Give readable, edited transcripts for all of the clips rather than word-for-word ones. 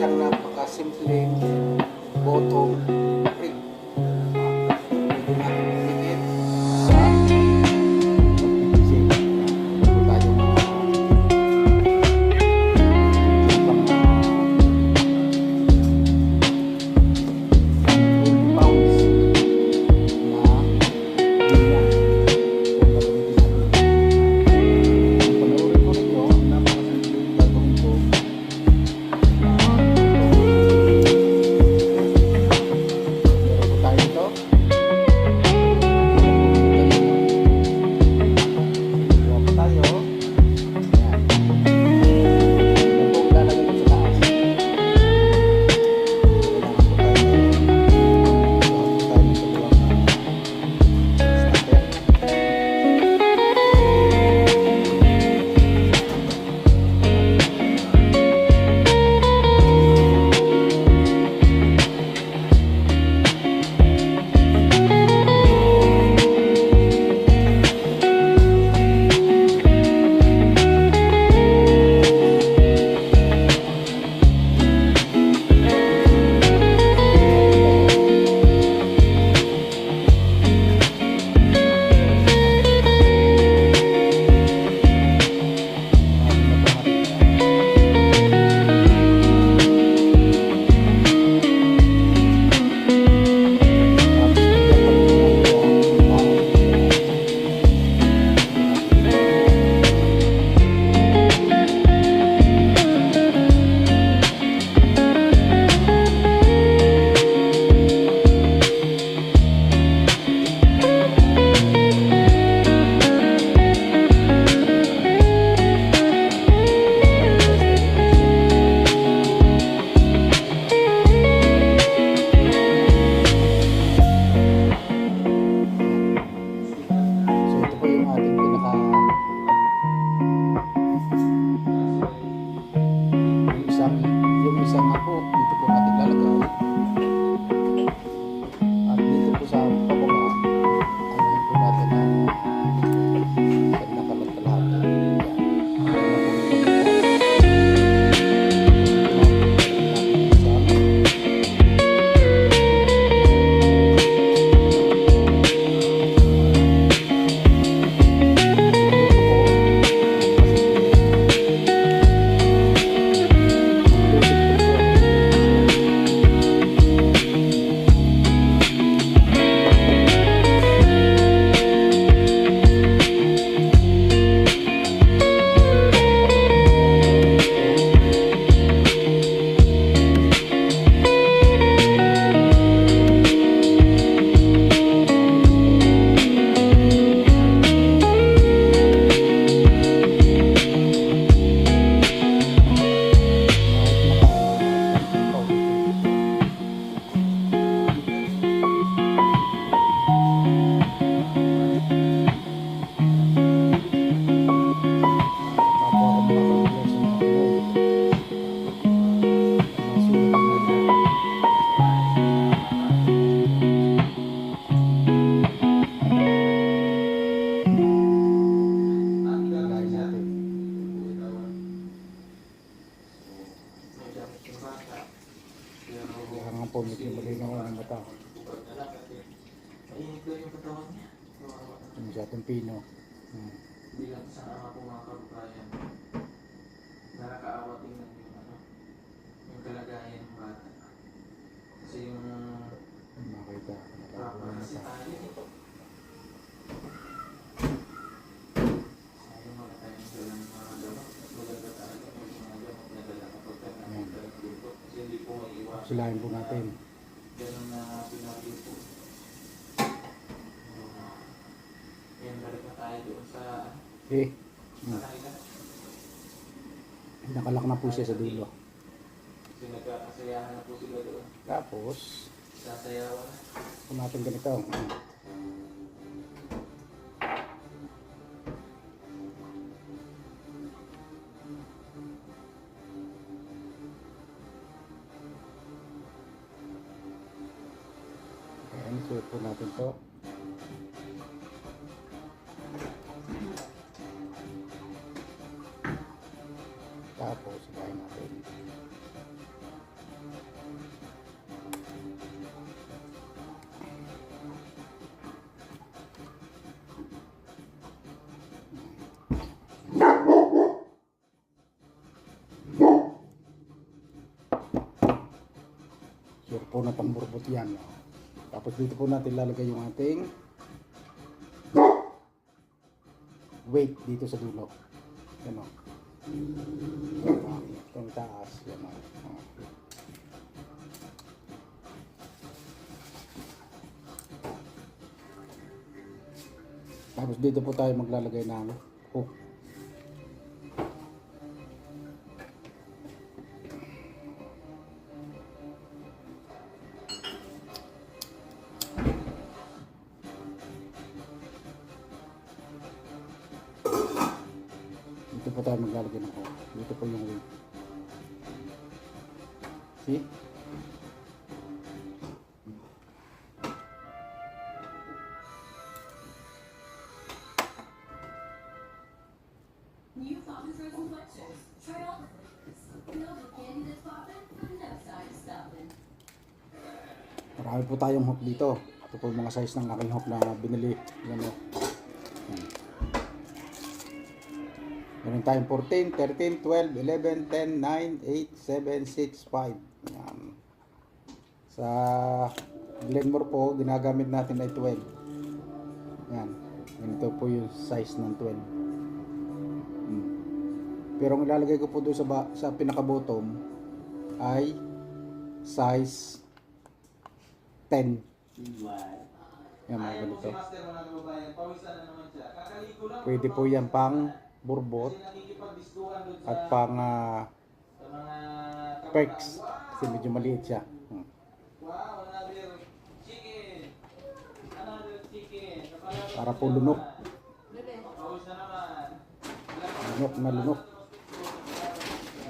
isang napakasimpleng bottle rig. Pwede natin pilitin sa pag-PVC. Ito tayong pang 20 pounds na linya. Kung gagamitin natin. Kung panoorin ko rin ang napakasimpleng gagawin ko. Yung isang ako, dito po natin lalagay. At dito po sa pababa, ano po natin ang isang nakalat-kalahati. Po, medyo malinaw ang mata. Yung sa ating pino. Bilang sa mga kumakabayan, nakakaawa tingnan yung kalagayan ng bata. Kasi yung makita, nakakaawa na mata. Sayang mga tayong dalang mga gamot. Maganda talaga yung mga gamot na dala kapag dalang grupo. Kasi hindi po maiiwasan. Sulahin po natin. Ganun na sinabi po. Yan, balik na tayo doon sa kanila. Nakalak na po siya sa dulo. Kasi nagkakasayahan na po sila doon. Tapos, Sasayawan na. kung natin ganito. Suot po natin to. Tapos, subahin natin. Pure po na pamburbot yan. Tapos dito po natin lalagay yung ating weight dito sa dulo. Yan o. Itong taas. Yan o. Tapos dito po tayo maglalagay ng hook. Dito po tayo maglalagay ng hook. Dito po yung weight. See? New Poppin' Frozen Flexors. Try all the flavors. Filled with candy that's poppin', no sign of stopping. Marami po tayong hook dito. Ito po yung mga size ng aking hook na binili. Yan o. Meron tayong 14, 13, 12, 11, 10, 9, 8, 7, 6, 5. Yan. Sa Glenmore po, ginagamit natin ay 12. Yan. Ganito po yung size ng 12. Pero ang ilalagay ko po doon sa pinaka-bottom ay size 10. Yan mga ganito. Pwede po yan pang burbot at pang perks kasi medyo maliit siya. Wow, another chicken. Another chicken. Para po lunok. Pawis na naman. Lunok na lunok.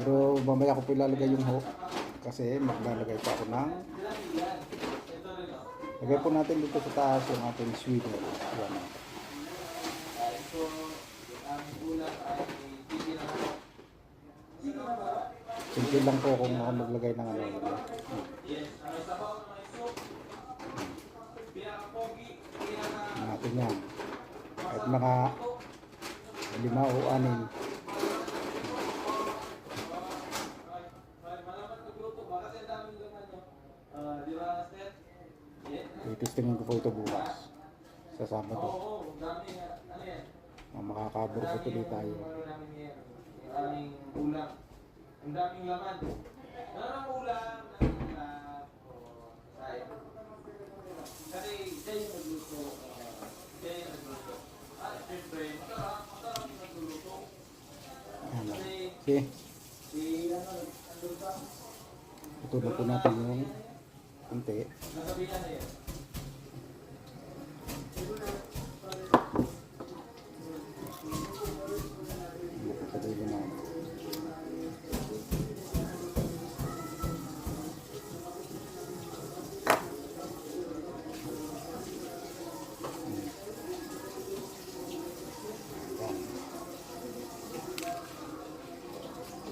Pero mamaya ko po ilalagay yung hook kasi maglalagay pa ako ng lagay po natin dito sa taas yung ating sweetener. Yan. Ito, ang ulam ay chicken na ako. Simple lang po kung ako maglagay ng ano. Yes, ang sabaw ng may soup. Pinaka-pogi, Natin yan. Kahit mga 5 o 6. malaman nagluto ba? Kasi ang daming laman nyo. Di ba, Steph? Yeah. Itistingin ko po ito bukas sa Sabado. Oo, dami. Ano yan? Makakaburbot ulit tayo. Ang namin ngayon. Ang aming ulam. Ang daming laman. Ang ulam, ng ulam, o sayang. Kasi siya yung nagluto. Siya yung nagluto. Siyempre, masarap yung nagluluto. Ayan. Kasi, Okay. ano ba? Itulo po natin yung kunti. Nasabihan na yan. Sabihin na.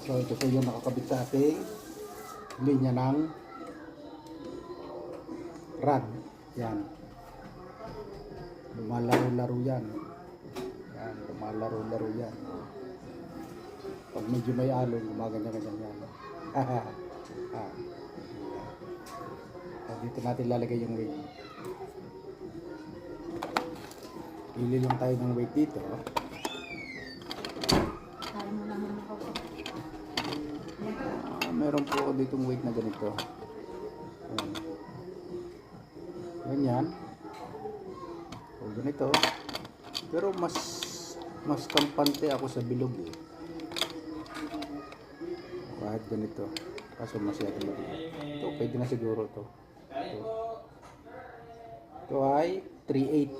So ito po yung nakakabit sa ating linya ng rod. Yan. Lumalaro-laro yan. Yan, lumalaro-laro yan. Pag medyo may alon, gumaganda-ganda yan. Ah. So, dito natin lalagay yung weight. Pili lang tayo ng weight dito. Kaya mo naman ako. Meron po ako ditong weight na ganito. Ayan. Ganyan. O ganito. Pero mas kampante ako sa bilog eh. Kahit ganito. Kaso masyado maliit. Ito, pwede na siguro to. Ito ay 3/8.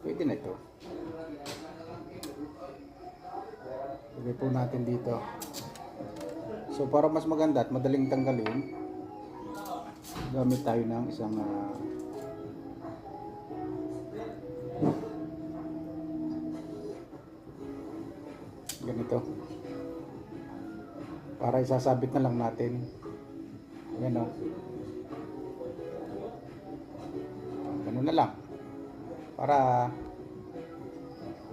Pwede na ito. Lagay po natin dito. So para mas maganda at madaling tanggalin, gamit tayo ng isang ganito. Para isasabit na lang natin. Yan o. Ganun na lang. Para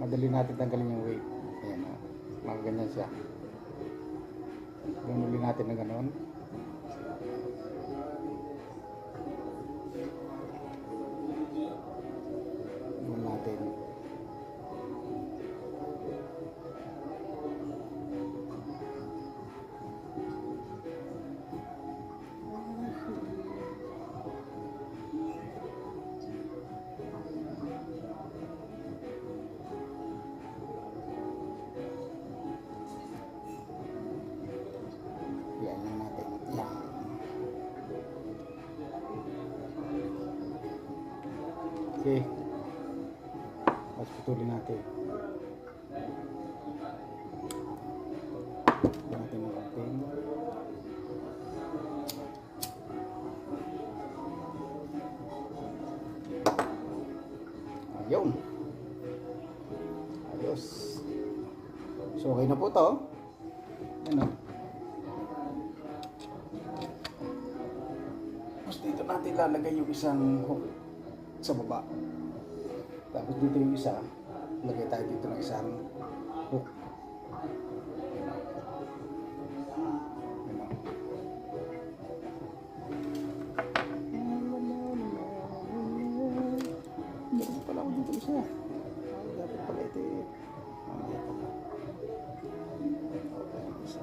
madali natin tanggalin yung weight. Ayan o. Mga ganyan siya. Ganun natin na ganun. Iwan natin. Yan lang natin. Yan. Okay. Tapos putulin natin. Yan natin ng konting. Ayun. Ayos. So okay na po to. Ano? Tapos dito natin lalagay yung isang hook sa baba. Tapos dito yung isa, lagay tayo dito ng isang hook. Ano? Meron pala ako dito isa. Dapat pala ito eh. Mamaya pa ba? Okay, isa.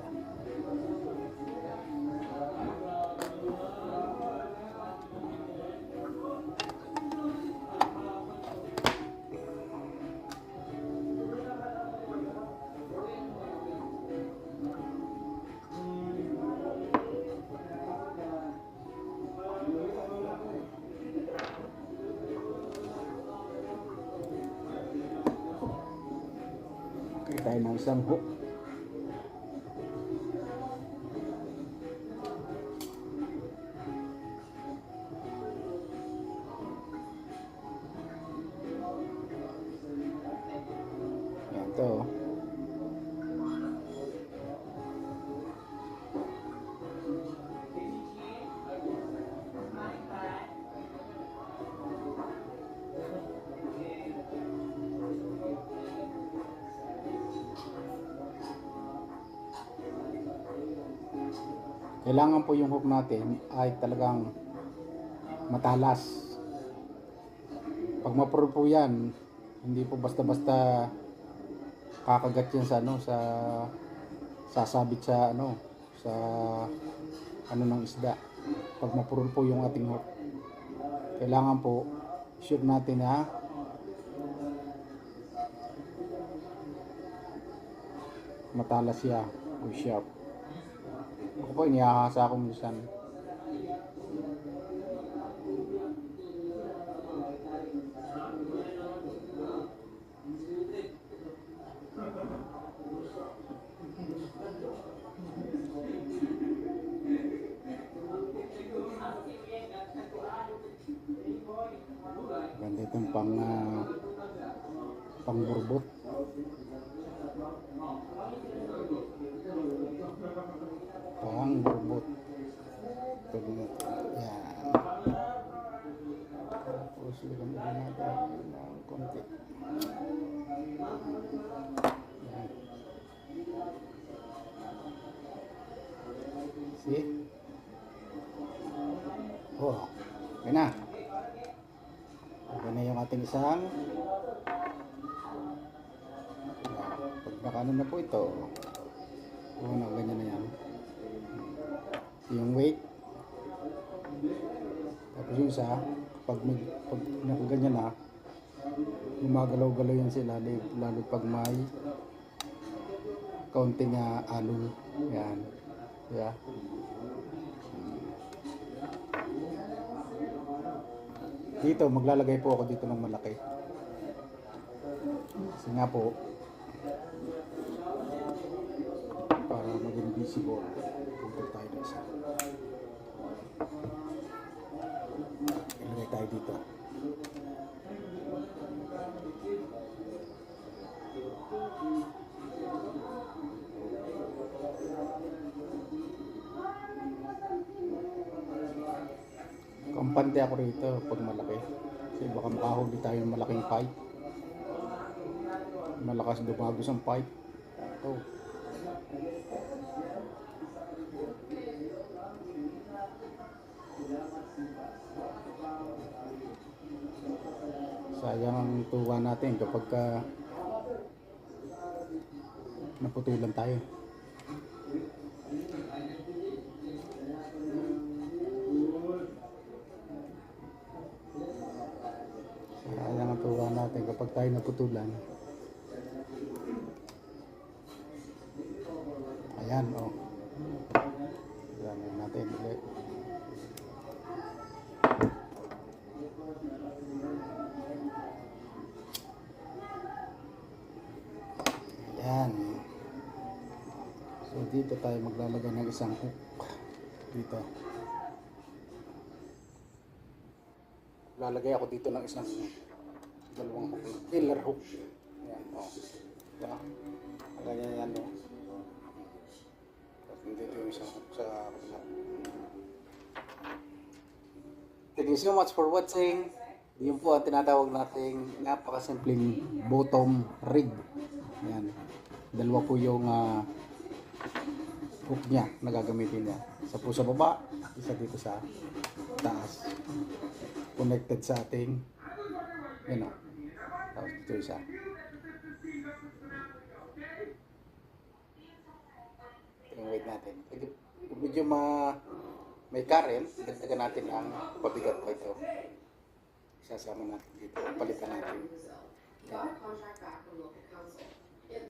Okay, tayo ng isang hook. Yan to. Kailangan po yung hook natin ay talagang matalas. Pag mapuro po yan, hindi po basta-basta kakagat yan sa ano, sa sasabit sa ano, sa ano ng isda. Pag mapuro po yung ating hook, kailangan po sure natin na matalas siya o sharp. Ako po, inihahasa ako minsan. Ganda itong pang burbot. Pang burbot. Pwede natin. Yan. Tapos lagyan mo rin natin ng konti. Yan. See? Oh, okay na. Okay na yung ating isang. Pag nakano na po ito, ganyan na yan. Yung weight. Tapos yung isa, pag nakaganyan na, gumagalaw-galaw yan sila, lalo pag may kaunting alon. Yan. Yeah. Dito, maglalagay po ako dito ng malaki. Kasi nga po, para maging visible. Punta tayo na isa. Ilagay tayo dito. Kampante ako rito pag malaki. Kasi baka makahuli tayo ng malaking pipe. Malakas dumagos ang pipe. Oh. Sayang ang tuwa natin kapag naputulan tayo. Sayang ang tuwa natin kapag tayo naputulan. Ayan, oh. Gamit natin ulit. Ayan. So dito tayo maglalagay ng isang hook. Dito. Lalagay ako dito ng isang dalawang hook. Killer hook. Ayan, oh. Diba? Lagyan yan, oh. Dito yung isang hook sa kabila. Thank you so much for watching. Yun po ang tinatawag nating napakasimpleng bottom rig. Yan. Dalawa po yung hook niya na gagamitin niya. Isa po sa baba, isa dito sa taas. Connected sa ating yun o. Tapos dito isa. Yung weight natin. Kung medyo may current, dagdagan natin ang pabigat po ito. Isasama natin dito. Palitan natin. Got a contract back from local council.